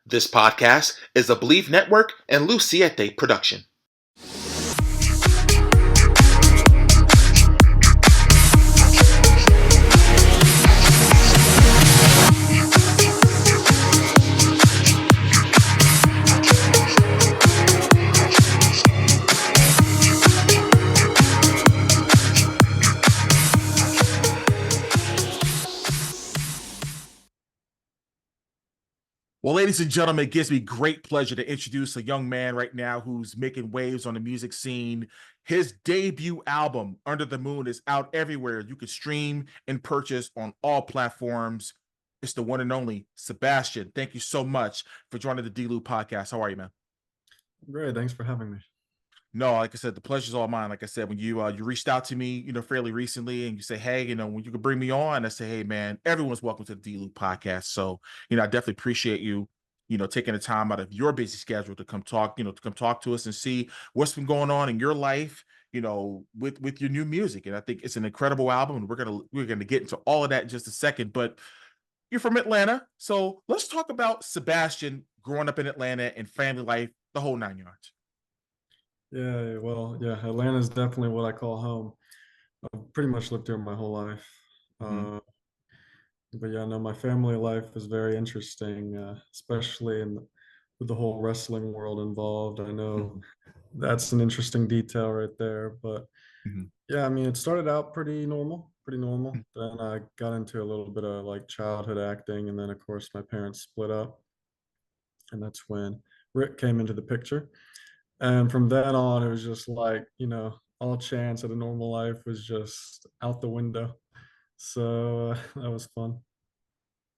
This podcast is a Believe Network and Siete production. Well, ladies and gentlemen, it gives me great pleasure to introduce a young man right now who's making waves on the music scene. His debut album, Under the Moon, is out everywhere. You can stream and purchase on all platforms. It's the one and only Sebastian. Thank you so much for joining the D-Lew Podcast. How are you, man? Great. Thanks for having me. No, like I said, the pleasure's all mine. Like I said, when you reached out to me, fairly recently, and you say, hey, when you could bring me on, I say, hey, man, everyone's welcome to the D-Lew Podcast. So, I definitely appreciate you, taking the time out of your busy schedule to come talk, to us and see what's been going on in your life, with your new music. And I think it's an incredible album, and we're gonna get into all of that in just a second. But you're from Atlanta, so let's talk about Sebastian growing up in Atlanta and family life, the whole 9 yards. Yeah, Atlanta is definitely what I call home. I've pretty much lived here my whole life. Mhm. But yeah, no, my family life is very interesting, especially with the whole wrestling world involved. I know Mhm. that's an interesting detail right there. But Mhm. yeah, I mean, it started out pretty normal, pretty Mhm. normal. Then I got into a little bit of like childhood acting, and then of course my parents split up, and that's when Rick came into the picture. And from then on, it was just like, all chance at a normal life was just out the window. So that was fun.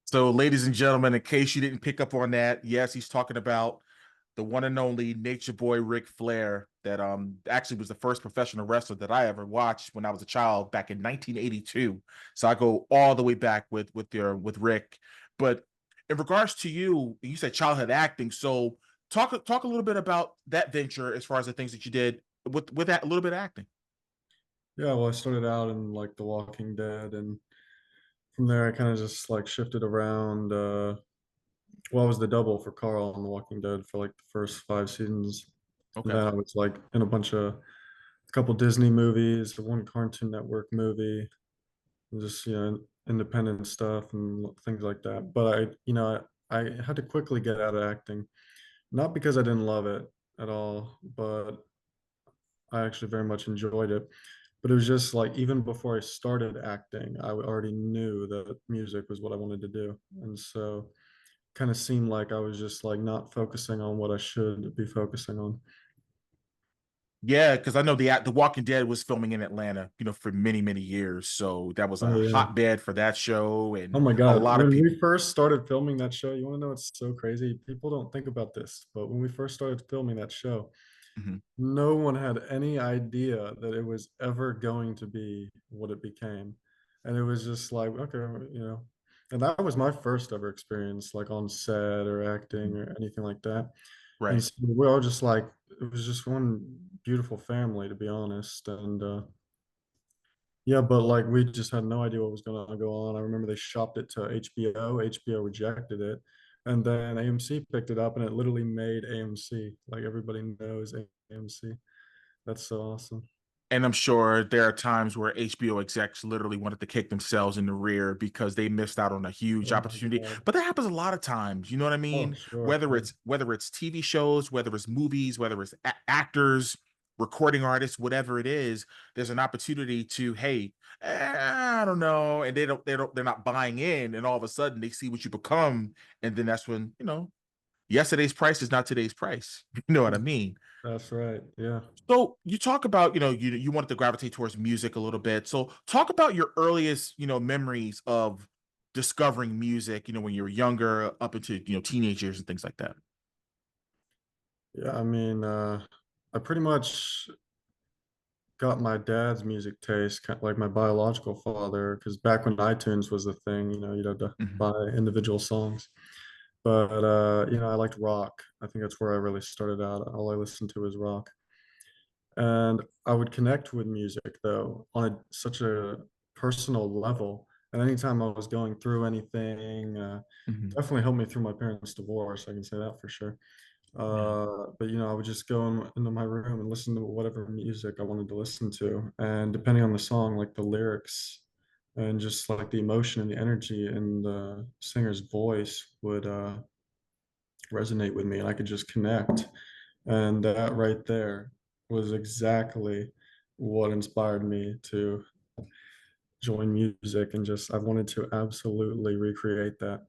So, ladies and gentlemen, in case you didn't pick up on that, yes, he's talking about the one and only Nature Boy Ric Flair, that actually was the first professional wrestler that I ever watched when I was a child back in 1982. So I go all the way back with Rick. But in regards to you said childhood acting. So talk a little bit about that venture as far as the things that you did with that a little bit of acting. Yeah, well, I started out in like The Walking Dead, and from there I kind of just like shifted around. Well, I was the double for Carl on The Walking Dead for like the first 5 seasons. And Okay. then I was like in a couple Disney movies, one Cartoon Network movie, and just, independent stuff and things like that. But I had to quickly get out of acting. Not because I didn't love it at all, but I actually very much enjoyed it. But it was just like even before I started acting, I already knew that music was what I wanted to do. And so kind of seemed like I was just like not focusing on what I should be focusing on. Yeah, because I know the Walking Dead was filming in Atlanta, for many, many years. So that was Oh a yeah. hotbed for that show, Oh and my a God. lot of When people. we first started filming that show, you want to know what's so crazy? People don't think about this, but when we first started filming that show, Mhm. no one had any idea that it was ever going to be what it became. And it was just like, okay, and that was my first ever experience, like on set or acting Mhm. or anything like that. And Right. so we all just like, it was just one beautiful family, to be honest. And yeah, but like we just had no idea what was going to go on. I remember they shopped it to HBO. HBO rejected it. And then AMC picked it up and it literally made AMC. Like everybody knows AMC. That's so awesome. And I'm sure there are times where HBO execs literally wanted to kick themselves in the rear because they missed out on a huge Oh my opportunity. God. But that happens a lot of times. You know what I Oh, mean? sure. Whether Yeah. it's TV shows, whether it's movies, whether it's actors, recording artists, whatever it is, there's an opportunity to, hey, I don't know, and they're not buying in, and all of a sudden they see what you become, and then that's when yesterday's price is not today's price. You know what I mean? That's right. Yeah. So you talk about, you wanted to gravitate towards music a little bit. So talk about your earliest, memories of discovering music, when you were younger, up into, teenage years and things like that. Yeah. I mean, I pretty much got my dad's music taste, kind of like my biological father, because back when iTunes was the thing, you'd have to Mhm. buy individual songs. But I liked rock. I think that's where I really started out. All I listened to was rock. And I would connect with music though on such a personal level And anytime I was going through anything, Mhm. definitely helped me through my parents' divorce. I can say that for sure. Yeah. But I would just go into my room and listen to whatever music I wanted to listen to, and depending on the song, like the lyrics and just like the emotion and the energy and the singer's voice would resonate with me, and I could just connect. And that right there was exactly what inspired me to join music, and just I wanted to absolutely recreate that.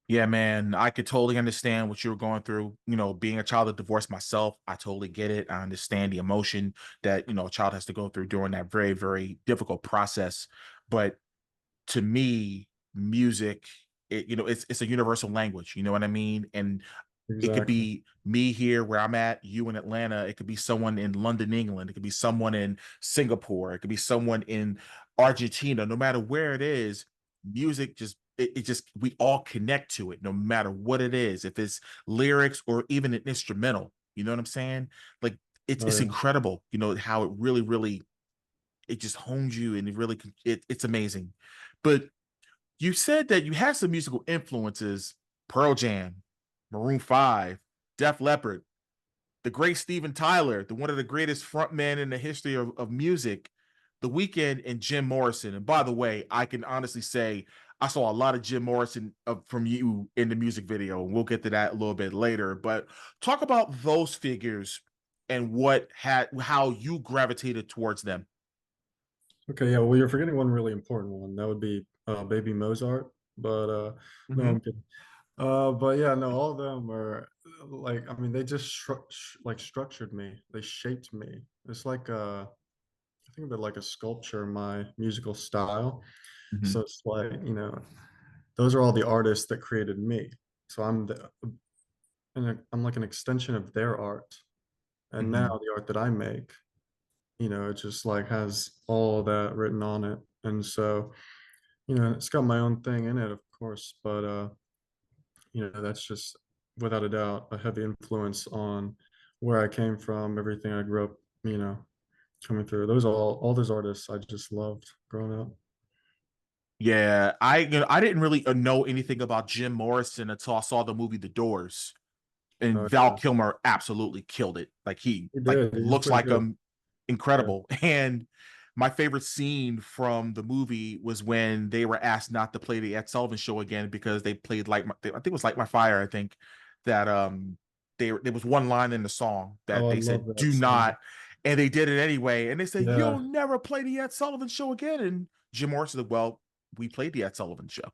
Yeah, man, I could totally understand what you were going through. Being a child of divorce myself, I totally get it. I understand the emotion that, a child has to go through during that very, very difficult process. But to me, music, it's a universal language, you know what I mean? And it could Exactly. be me here where I'm at, you in Atlanta. It could be someone in London, England. It could be someone in Singapore. It could be someone in Argentina. No matter where it is, music it just we all connect to it, no matter what it is. If it's lyrics or even an instrumental, you know what I'm saying? Like it's Oh it's yeah. incredible, how it really, really it just hones you and it's amazing. But you said that you had some musical influences: Pearl Jam, Maroon 5, Def Leppard, the great Steven Tyler, one of the greatest frontmen in the history of music, The Weeknd, and Jim Morrison. And by the way, I can honestly say I saw a lot of Jim Morrison from you in the music video, and we'll get to that a little bit later. But talk about those figures and how you gravitated towards them. Okay, yeah. Well, you're forgetting one really important one. That would be Baby Mozart. But no, Mhm. I'm kidding. But yeah, no, all of them are like, I mean, they just like structured me. They shaped me. It's like I think of it like a sculpture, my musical style. So Mhm. it's like, those are all the artists that created me. So I'm like an extension of their art. And now Mhm. the art that I make, it just like has all that written on it. And so, it's got my own thing in it, of course, but that's just without a doubt a heavy influence on where I came from, everything I grew up, coming through. Those all those artists I just loved growing up. Yeah, I didn't really know anything about Jim Morrison until I saw the movie The Doors, and Oh Val yeah, Kilmer absolutely killed it. Like he he like did. He did looks pretty like good. him, Yeah. incredible. And my favorite scene from the movie was when they were asked not to play the Ed Sullivan Show again because they played I think it was Like My Fire. I think that there was one line in the song Oh, that I they love said that do song. not, and they did it anyway. And they said you'll Yeah, never play the Ed Sullivan Show again. And Jim Morrison said, "Well, we played the Ed Sullivan Show."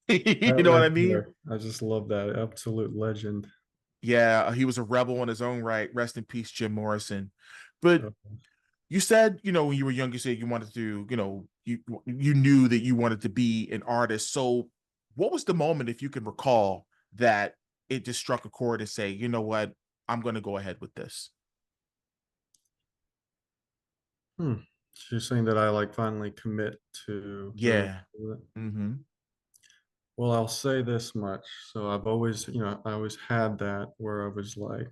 You that know what right I mean? there. I just love that. Absolute legend. Yeah, he was a rebel in his own right. Rest in peace, Jim Morrison. But Uh, you said, when you were young, you said you wanted to, you knew that you wanted to be an artist. So, what was the moment, if you can recall, that it just struck a chord to say, you know what, I'm going to go ahead with this? hmm. So you're saying that I like finally commit to really Yeah. do it? Hmm. Well, I'll say this much. So I've always, I always had that where I was like,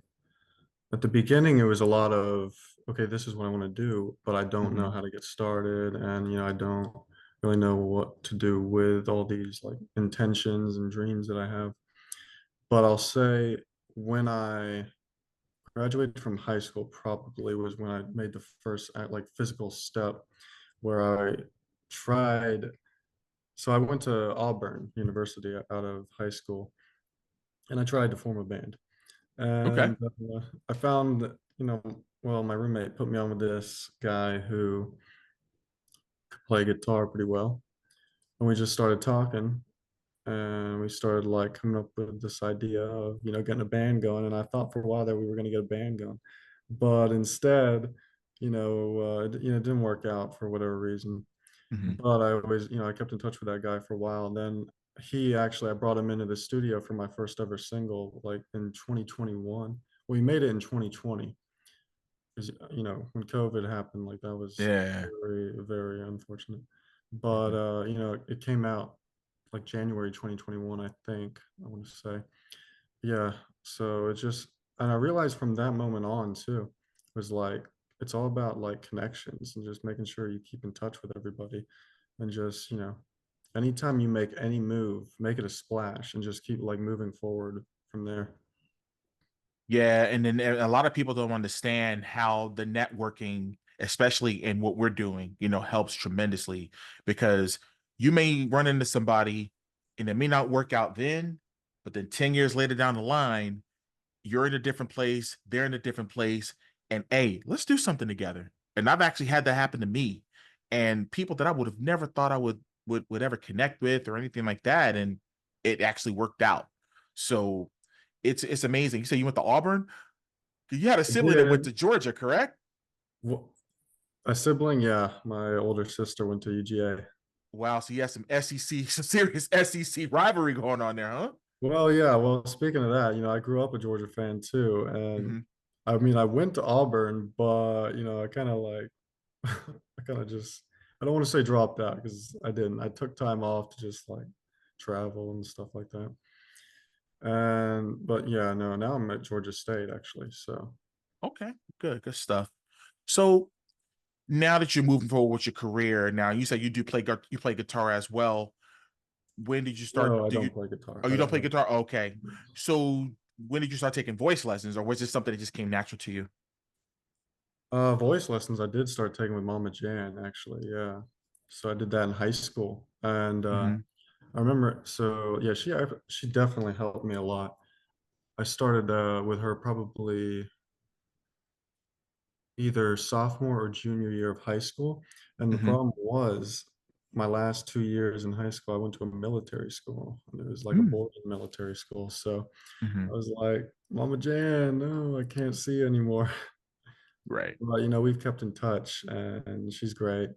at the beginning, it was a lot of, okay, this is what I want to do, but I don't know Hmm. how to get started. And, I don't really know what to do with all these like intentions and dreams that I have. But I'll say when I graduated from high school, probably was when I made the first like physical step where I tried. So I went to Auburn University out of high school, and I tried to form a band. Okay. And I found that, well, my roommate put me on with this guy who could play guitar pretty well. And we just started talking, and we started like coming up with this idea of, getting a band going. And I thought for a while that we were going to get a band going. But instead, it didn't work out for whatever reason. Hmm. But I always, I kept in touch with that guy for a while. And then I brought him into the studio for my first ever single, like in 2021. We made it in 2020 because, when COVID happened, like that was Yeah. very, very unfortunate. But, Hmm. it came out like January 2021, I think, I want to say. Yeah. So and I realized from that moment on too, was like, it's all about like connections and just making sure you keep in touch with everybody. and just, anytime you make any move, make it a splash and just keep like moving forward from there. Yeah, and then a lot of people don't understand how the networking, especially in what we're doing, helps tremendously, because you may run into somebody and it may not work out then, but then 10 years later down the line, you're in a different place, they're in a different place, and hey, let's do something together. And I've actually had that happen to me, and people that I would have never thought I would ever connect with or anything like that, and it actually worked out. So it's amazing. You say you went to Auburn? You had a I sibling that went did. to Georgia, correct? Wh- A sibling, yeah. My older sister went to UGA. Wow, so you had some SEC, some serious SEC rivalry going on there, huh? Well, yeah. Well, speaking of that, I grew up a Georgia fan too, and Mm-hmm. I mean, I went to Auburn, but I kind of like, I kind of just, I don't want to say dropped out because I didn't. I took time off to just like travel and stuff like that. And but yeah, no, now I'm at Georgia State actually. So Okay, good stuff. So now that you're moving forward with your career, now you said you play guitar as well. When did you start? no, I Do you? don't play guitar. Oh, I you don't don't play know. guitar? Okay. So when did you start taking voice lessons, or was this something that just came natural to you? Voice lessons I did start taking with Mama Jan actually. Yeah, so I did that in high school, and Mm-hmm. I remember. So yeah, she definitely helped me a lot. I started with her probably either sophomore or junior year of high school. And the Mm-hmm. problem was my last 2 years in high school, I went to a military school. And it was like a Mm-hmm. boarding military school. So Mm-hmm. I was like, Mama Jan, no, I can't see you anymore. Right. But we've kept in touch and she's great.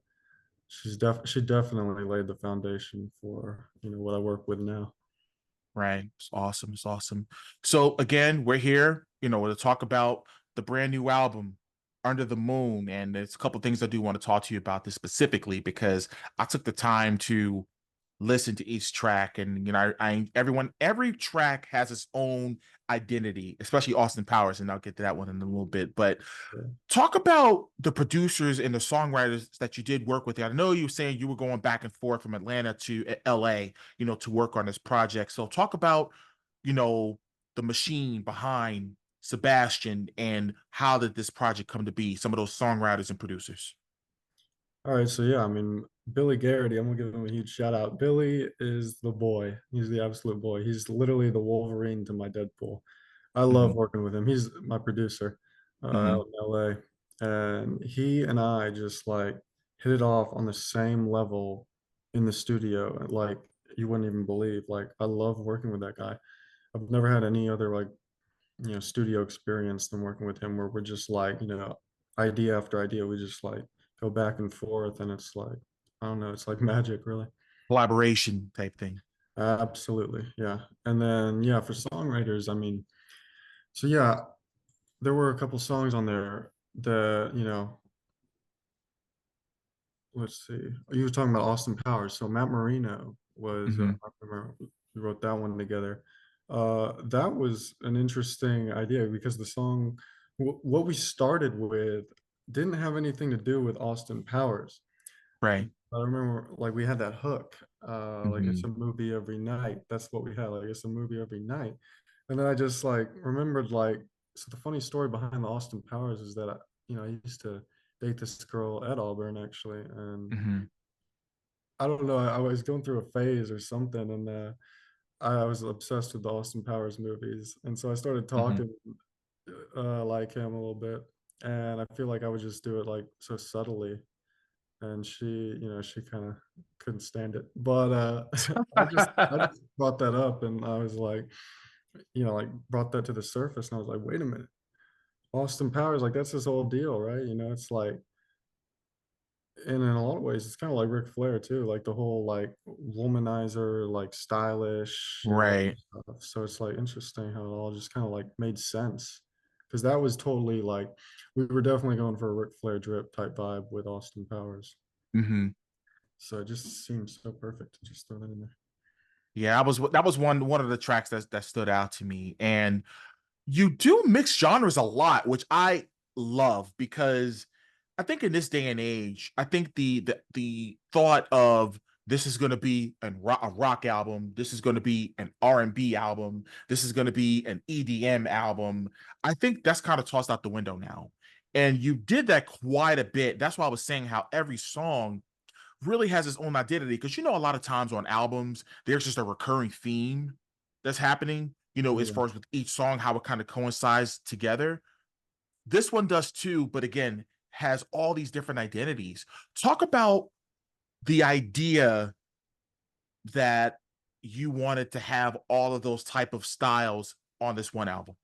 She definitely laid the foundation for, what I work with now. Right. It's awesome. It's awesome. So again, we're here, to talk about the brand new album, Under the Moon. And there's a couple things I do want to talk to you about this specifically because I took the time to listen to each track. And every track has its own identity, especially Austin Powers, and I'll get to that one in a little bit. But Yeah. talk about the producers and the songwriters that you did work with. I know you were saying you were going back and forth from Atlanta to LA, to work on this project. So talk about, you know, the machine behind Sebastian and how did this project come to be? Some of those songwriters and producers. All right, so yeah, I mean, Billy Garrity, I'm gonna give him a huge shout out. Billy is the boy. He's the absolute boy. He's literally the Wolverine to my Deadpool. I love Hmm. working with him. He's my producer Hmm. out in LA, and he and I just like hit it off on the same level in the studio. Like you wouldn't even believe. Like I love working with that guy. I've never had any other like studio experience than working with him, where we're just like idea after idea, we just like go back and forth, and it's like I don't know, it's like magic, really. Collaboration type thing. Absolutely, yeah. And then yeah, for songwriters, I mean, so yeah, there were a couple songs on there that let's see. You were talking about Austin Powers. So Matt Marino was, Hmm. I remember we wrote that one together. That was an interesting idea because the song, what we started with, didn't have anything to do with Austin Powers. Right. I remember like we had that hook, like it's Hmm. a movie every night. That's what we had. Like it's a movie every night. And then I just like remembered like, so the funny story behind the Austin Powers is that I used to date this girl at Auburn actually, and Hmm. I don't know, I was going through a phase or something, and I was obsessed with the Austin Powers movies, and so I started Hmm. talking like him a little bit, and I feel like I would just do it like so subtly, and she kind of couldn't stand it, but I just brought that up, and I was like, like brought that to the surface, and I was like, wait a minute, Austin Powers, like that's his whole deal, right? It's like, and in a lot of ways, it's kind of like Ric Flair too, like the whole like womanizer, like stylish, Right. stuff. So it's like interesting how it all just kind of like made sense, because that was totally like we were definitely going for a Ric Flair drip type vibe with Austin Powers. Hmm. So it just seems so perfect to just throw that in there. Yeah, that was one of the tracks that stood out to me. And you do mix genres a lot, which I love because I think in this day and age, I think the thought of this is going to be a rock album, this is going to be an R&B album, this is going to be an EDM album. I think that's kind of tossed out the window now. And you did that quite a bit. That's why I was saying how every song really has its own identity. Because a lot of times on albums, there's just a recurring theme that's happening, as Yeah. far as with each song, how it kind of coincides together. This one does too, but again, has all these different identities. Talk about the idea that you wanted to have all of those type of styles on this one album.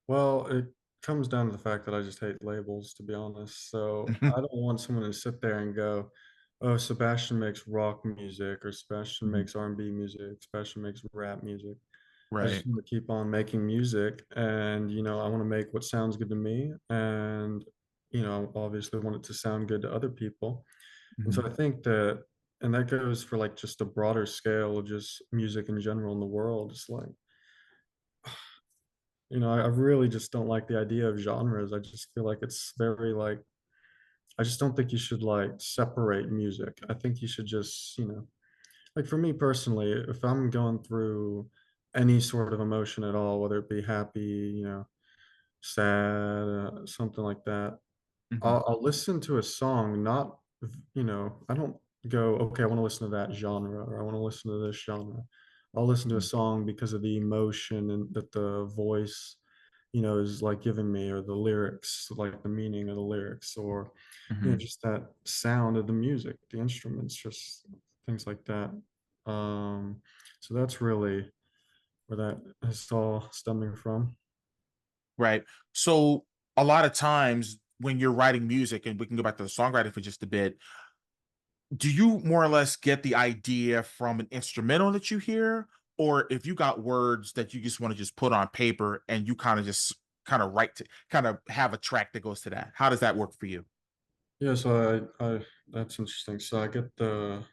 Well, it comes down to the fact that I just hate labels, to be honest. So I don't want someone to sit there and go, "Oh, Sebastian makes rock music, or Sebastian Mhm. makes R&B music, Sebastian makes rap music." I just Right. want to keep on making music, and I want to make what sounds good to me, and obviously want it to sound good to other people. And so Mhm. I think that, and that goes for like just a broader scale of just music in general in the world. It's like, I really just don't like the idea of genres. I just feel like it's very like, I just don't think you should like separate music. I think you should just, like for me personally, if I'm going through any sort of emotion at all, whether it be happy, sad, something like that, Mhm. I'll listen to a song, not, I don't go, okay, I want to listen to that genre or I want to listen to this genre. I'll listen to a Mhm. song because of the emotion and that the voice, is like giving me, or the lyrics, like the meaning of the lyrics, or, Mhm. just that sound of the music, the instruments, just things like that. Um, so that's really where that is all stemming from. Right. So a lot of times when you're writing music, and we can go back to the songwriting for just a bit, do you more or less get the idea from an instrumental that you hear, or if you got words that you just want to just put on paper and you kind of just kind of write to kind of have a track that goes to that? How does that work for you? Yeah, so that's interesting. So I get I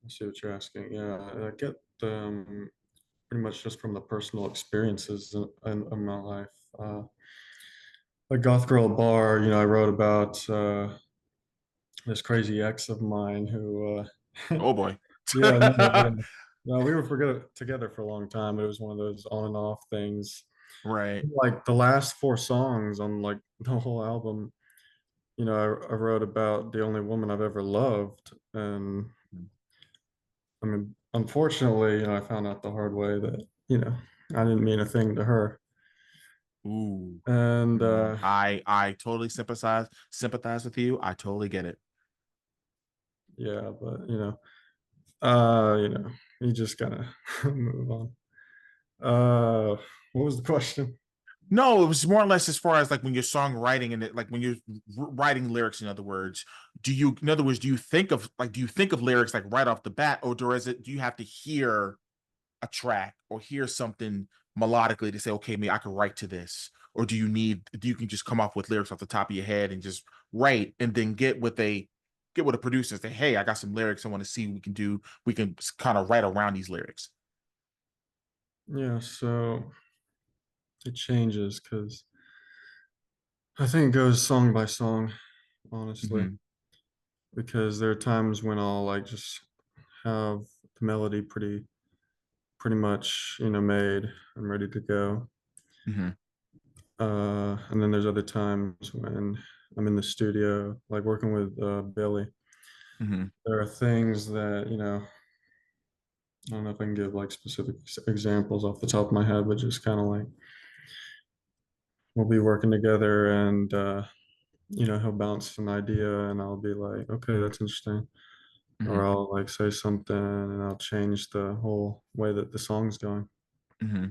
see what you're asking. Yeah, I get pretty much just from the personal experiences in my life. Like Goth Girl Bar, I wrote about this crazy ex of mine who, Oh boy. yeah, no, yeah. No, we were together for a long time, but it was one of those on and off things. Right. Like the last four songs on like the whole album, I wrote about the only woman I've ever loved, and I mean, unfortunately, I found out the hard way that, I didn't mean a thing to her. Ooh. And I totally sympathize with you. I totally get it. yeah, but you just gotta move on. What was the question? No, it was more or less as far as like when you're songwriting and like when you're writing lyrics, in other words, do you think of lyrics like right off the bat, or do you have to hear a track or hear something melodically to say, okay, me, I can write to this? Or do you can just come up with lyrics off the top of your head and just write and then get with a producer and say, hey, I got some lyrics I want to see what we can do. We can kind of write around these lyrics. Yeah, so it changes because I think it goes song by song, honestly, Hmm. because there are times when I'll like just have the melody pretty much, made and ready to go. Hmm. And then there's other times when I'm in the studio, like working with Billy. Hmm. There are things that, I don't know if I can give like specific examples off the top of my head, but just kind of like we'll be working together, and he'll bounce an idea and I'll be like, okay, that's interesting. Hmm. Or I'll like say something and I'll change the whole way that the song's going. Hmm.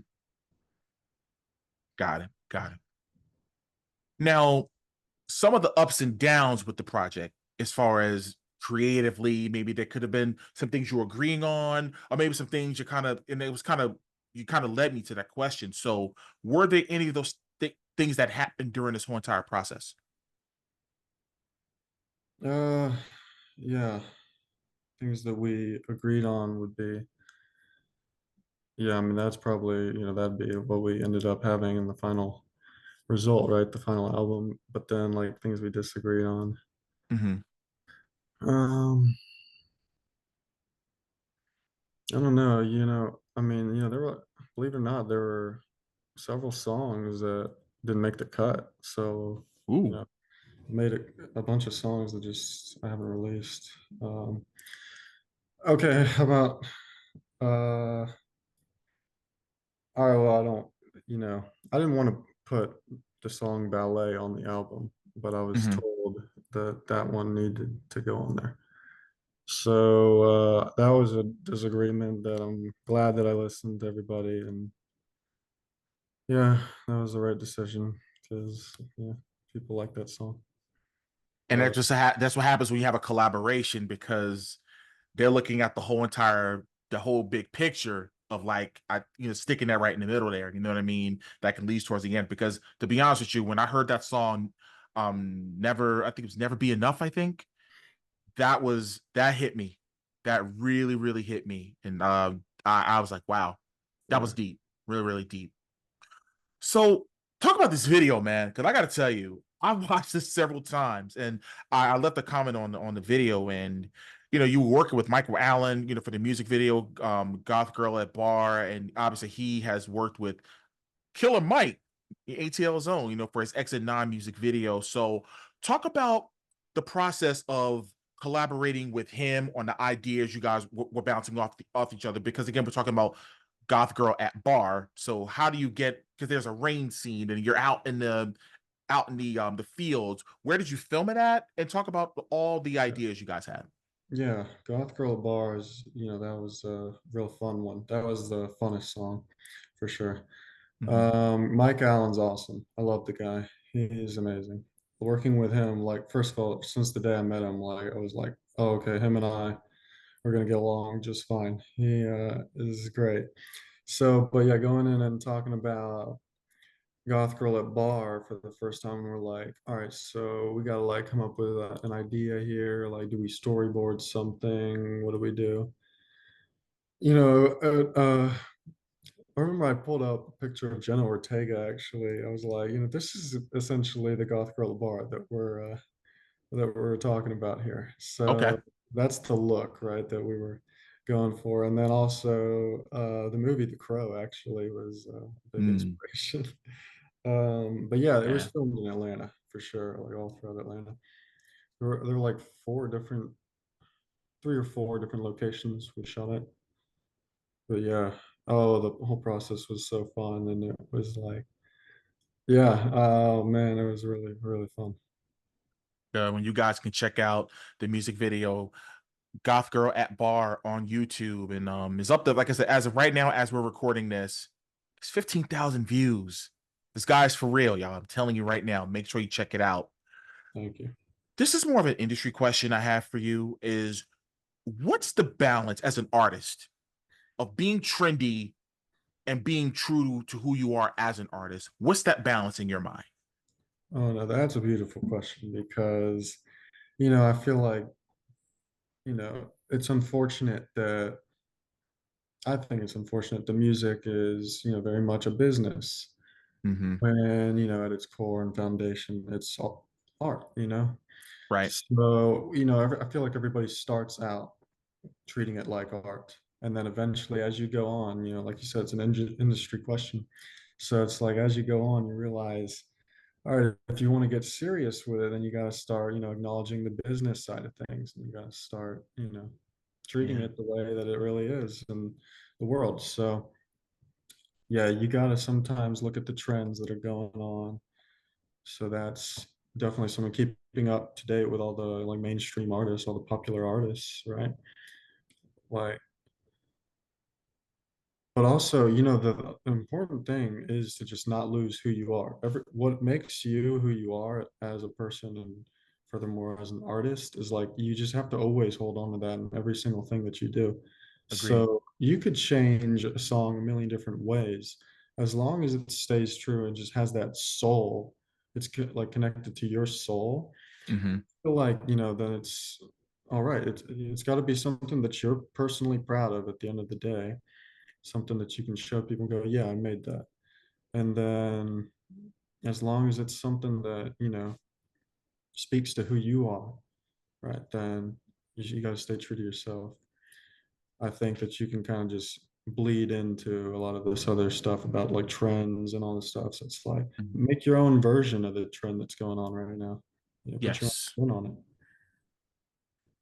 Got it. Got it. Now, some of the ups and downs with the project, as far as creatively, maybe there could have been some things you were agreeing on, or maybe some things and it was you kind of led me to that question. So, were there any of those things that happened during this whole entire process? Uh, yeah, things that we agreed on would be, yeah, I mean, that's probably, that'd be what we ended up having in the final result, right? The final album, but then like things we disagreed on. Hmm. Um, I don't know, I mean, there were, believe it or not, there were several songs that didn't make the cut. So, you Ooh. know, made a bunch of songs that just I haven't released. Um, okay, how about all right, well, I didn't want to put the song Ballet on the album, but I was Hmm. told that that one needed to go on there. So that was a disagreement that I'm glad that I listened to everybody, and yeah, that was the right decision because yeah, people like that song. And But that's what happens when you have a collaboration, because they're looking at the whole big picture of like, sticking that right in the middle there. You know what I mean? That can lead towards the end. Because to be honest with you, when I heard that song, I think it was Never Be Enough, I think that hit me. That really, really hit me. And I was like, wow, that yeah, was deep. Really, really deep. So talk about this video, man, because I got to tell you, I watched this several times, and I left a comment on the video, and you were working with Michael Allen, for the music video, "Goth Girl at Bar," and obviously he has worked with Killer Mike, ATL Zone, for his Exit 9 music video. So talk about the process of collaborating with him on the ideas you guys were bouncing off each other. Because again, we're talking about Goth Girl at Bar. So how do you get, because there's a rain scene and you're out in the fields. Where did you film it at? And talk about all the ideas you guys had. yeah. Goth Girl Bars, that was a real fun one. That was the funnest song for sure. Hmm. Mike Allen's awesome. I love the guy. He's amazing. Working with him, like, first of all, since the day I met him, like, I was like, oh, okay, him and I are gonna get along just fine. He is great. So, but yeah, going in and talking about Goth Girl at Bar for the first time, we're like, all right, so we gotta like come up with an idea here. Like, do we storyboard something? What do we do? You know, I remember I pulled up a picture of Jenna Ortega. Actually, I was like, this is essentially the Goth Girl Bar that we're talking about here. Okay. So that's the look, right, that we were going for. And then also the movie The Crow actually was a big Mm, inspiration. But yeah, it was yeah. filmed in Atlanta for sure, like all throughout Atlanta. There were like three or four different locations we shot at. But yeah, oh, the whole process was so fun, and it was like, yeah, oh man, it was really, really fun. When you guys can check out the music video "Goth Girl at Bar" on YouTube, and is up there. Like I said, as of right now, as we're recording this, it's 15,000 views. This guy's for real, y'all. I'm telling you right now. Make sure you check it out. Thank you. This is more of an industry question I have for you: is what's the balance as an artist of being trendy and being true to who you are as an artist? What's that balance in your mind? Oh no, that's a beautiful question because, I feel like, it's unfortunate that I think it's unfortunate the music is, very much a business Hmm. when, at its core and foundation, it's all art. Right. So, I feel like everybody starts out treating it like art. And then eventually, as you go on, like you said, it's an industry question. So it's like, as you go on, you realize, all right, if you want to get serious with it, then you got to start, acknowledging the business side of things. And you got to start, treating Yeah. it the way that it really is in the world. So, yeah, you got to sometimes look at the trends that are going on. So that's definitely something, keeping up to date with all the like mainstream artists, all the popular artists, right? Like, but also, the important thing is to just not lose who you are. What makes you who you are as a person, and furthermore as an artist, is like you just have to always hold on to that in every single thing that you do. Agreed. So you could change a song a million different ways, as long as it stays true and just has that soul. It's like connected to your soul. Hmm. I feel like, then it's all right. It's got to be something that you're personally proud of at the end of the day, something that you can show people and go, yeah, I made that. And then as long as it's something that, speaks to who you are, right? Then you got to stay true to yourself. I think that you can kind of just bleed into a lot of this other stuff about like trends and all this stuff. So it's like Mhm. make your own version of the trend that's going on right now. Put your own Yes. spin on it.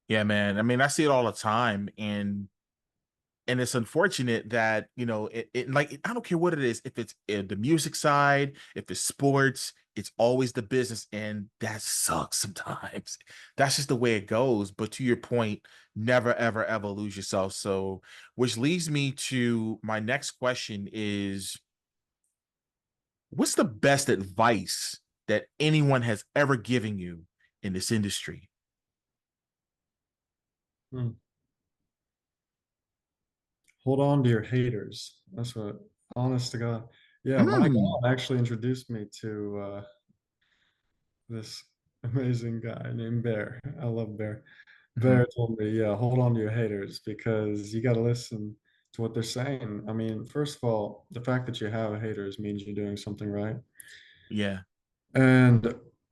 Yeah, man. I mean, I see it all the time, and it's unfortunate that it like I don't care what it is, if it's the music side, if it's sports, it's always the business, and that sucks sometimes. That's just the way it goes. But to your point, never ever ever lose yourself. So which leads me to my next question is, what's the best advice that anyone has ever given you in this industry? Hmm. Hold on to your haters. That's what, honest to God. Yeah, my Mm. mom actually introduced me to this amazing guy named Bear. I love Bear. Mhm. Bear told me, yeah, hold on to your haters because you got to listen to what they're saying. I mean, first of all, the fact that you have haters means you're doing something right. Yeah. And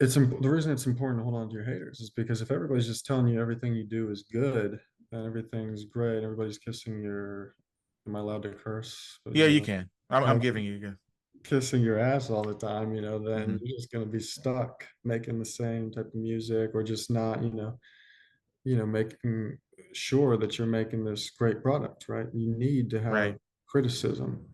the reason it's important to hold on to your haters is because if everybody's just telling you everything you do is good and everything's great, everybody's kissing your, am I allowed to curse? But Yeah, you can. I'm okay, giving you. kissing your ass all the time, then Mhm. you're just going to be stuck making the same type of music or just not, making sure that you're making this great product, right? You need to have Right. criticism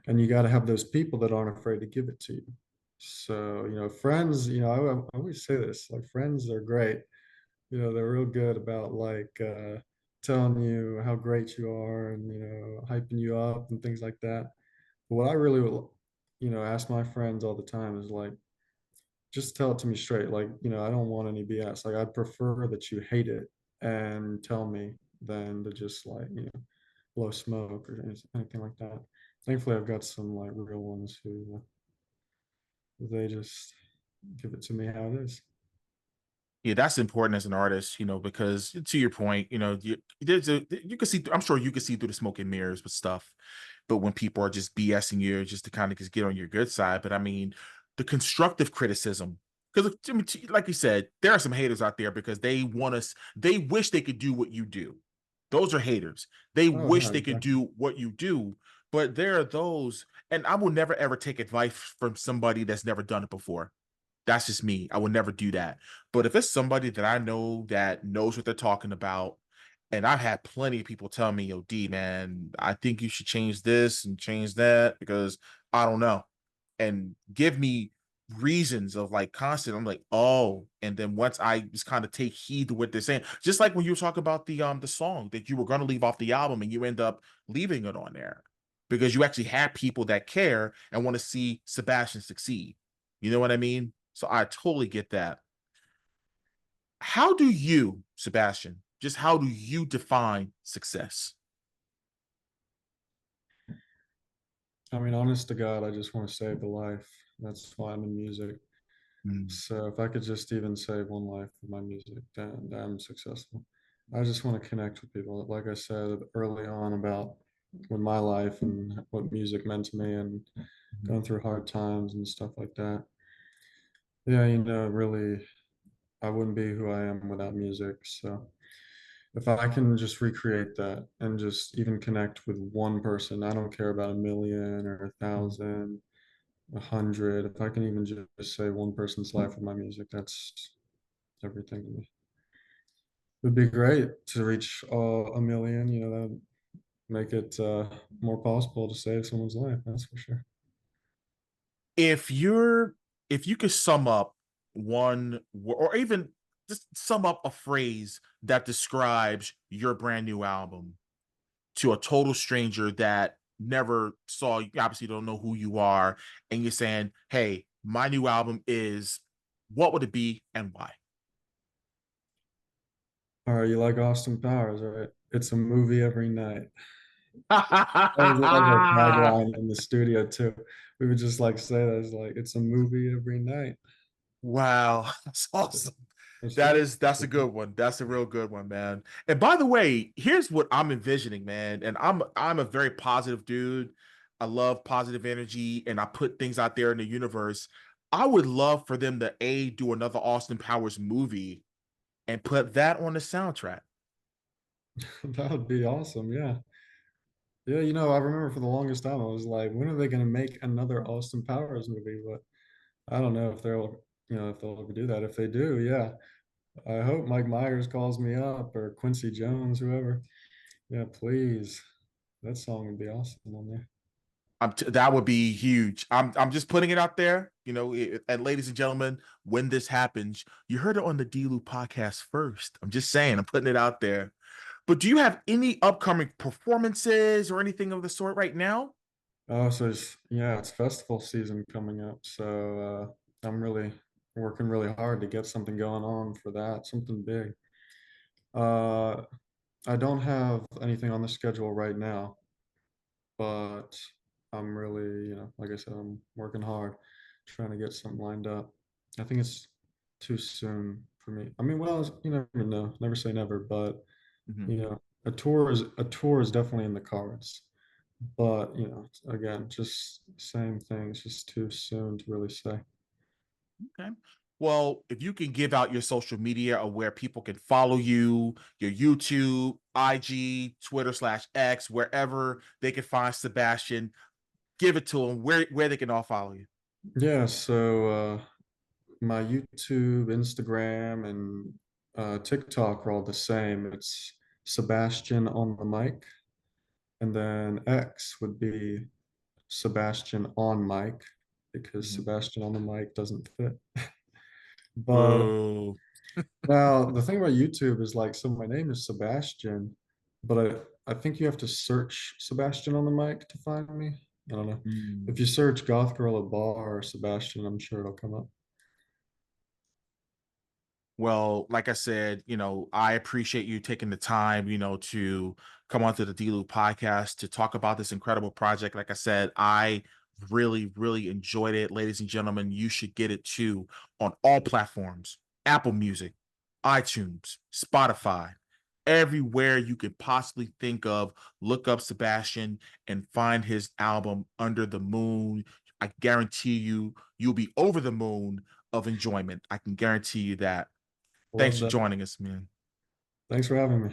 and you got to have those people that aren't afraid to give it to you. So, friends, I always say this, like friends are great. They're real good about like telling you how great you are and, hyping you up and things like that. But what I really, ask my friends all the time is like, just tell it to me straight. Like, I don't want any BS. Like, I'd prefer that you hate it and tell me than to just like, blow smoke or anything like that. Thankfully, I've got some like real ones who they just give it to me how it is. Yeah, that's important as an artist, because to your point, you can see, I'm sure you can see through the smoke and mirrors with stuff. But when people are just BSing you just to kind of just get on your good side, but I mean, the constructive criticism, because I mean, like you said, there are some haters out there because they wish they could do what you do. Those are haters. They Oh, wish yeah, they could exactly. do what you do, but there are those, and I will never ever take advice from somebody that's never done it before. That's just me. I would never do that. But if it's somebody that I know that knows what they're talking about, and I've had plenty of people tell me, yo, D, man, I think you should change this and change that because I don't know. And give me reasons of like constant. I'm like, oh, and then once I just kind of take heed to what they're saying, just like when you talk about the song that you were gonna leave off the album and you end up leaving it on there because you actually have people that care and want to see Sebastian succeed. You know what I mean? So I totally get that. How do you, Sebastian, just how do you define success? I mean, honest to God, I just want to save a life. That's why I'm in music. Mm, So if I could just even save one life with my music, then I'm successful. I just want to connect with people. Like I said early on about with my life and what music meant to me and mhm. going through hard times and stuff like that. Yeah, really, I wouldn't be who I am without music. So if I can just recreate that and just even connect with one person, I don't care about a million or a thousand, 100. If I can even just save one person's life with my music, that's everything to me. It would be great to reach a million. That make it more possible to save someone's life. That's for sure. If you're if you could sum up or even just sum up a phrase that describes your brand new album to a total stranger that never saw you, obviously don't know who you are, and you're saying, hey, my new album is, what would it be and why? All right, you like Austin Powers, right? It's a movie every night. That was our tagline in the studio too. We would just like say that it's like it's a movie every night. Wow, that's awesome. It's That true. is that's a good one. That's a real good one, man. And by the way, here's what I'm envisioning, man. And I'm a very positive dude. I love positive energy and I put things out there in the universe. I would love for them to do another Austin Powers movie and put that on the soundtrack. That would be awesome. Yeah. Yeah, you know, I remember for the longest time I was like, when are they going to make another Austin Powers movie? But I don't know if they'll, if they'll ever do that. If they do, yeah, I hope Mike Myers calls me up or Quincy Jones, whoever. Yeah, please. That song would be awesome on there. That would be huge. I'm just putting it out there, and ladies and gentlemen, when this happens, you heard it on the D-Lew podcast first. I'm just saying, I'm putting it out there. But do you have any upcoming performances or anything of the sort right now? Oh, so it's festival season coming up. So I'm really working really hard to get something going on for that, something big. Uh, I don't have anything on the schedule right now, but I'm really, like I said, I'm working hard, trying to get something lined up. I think it's too soon for me. I mean, well, you never know, never say never, but Mhm. a tour is definitely in the cards. But again, just same thing. It's just too soon to really say. Okay. Well, if you can give out your social media or where people can follow you, your YouTube, IG, Twitter/X, wherever they can find Sebastian, give it to them where they can all follow you. Yeah, so my YouTube, Instagram, and TikTok are all the same. It's Sebastian on the mic, and then X would be Sebastian on mic because Mhm. Sebastian on the mic doesn't fit. But Boo. now the thing about YouTube is like, so my name is Sebastian, but I think you have to search Sebastian on the mic to find me. I don't know. If Mm. you search Goth Gorilla Bar or Sebastian, I'm sure it'll come up. Well, like I said, I appreciate you taking the time, to come onto the D-Lew podcast to talk about this incredible project. Like I said, I really, really enjoyed it. Ladies and gentlemen, you should get it too on all platforms: Apple Music, iTunes, Spotify, everywhere you could possibly think of. Look up Sebastian and find his album Under the Moon. I guarantee you'll be over the moon of enjoyment. I can guarantee you that. Thanks Love for that. joining us, man. Thanks for having me.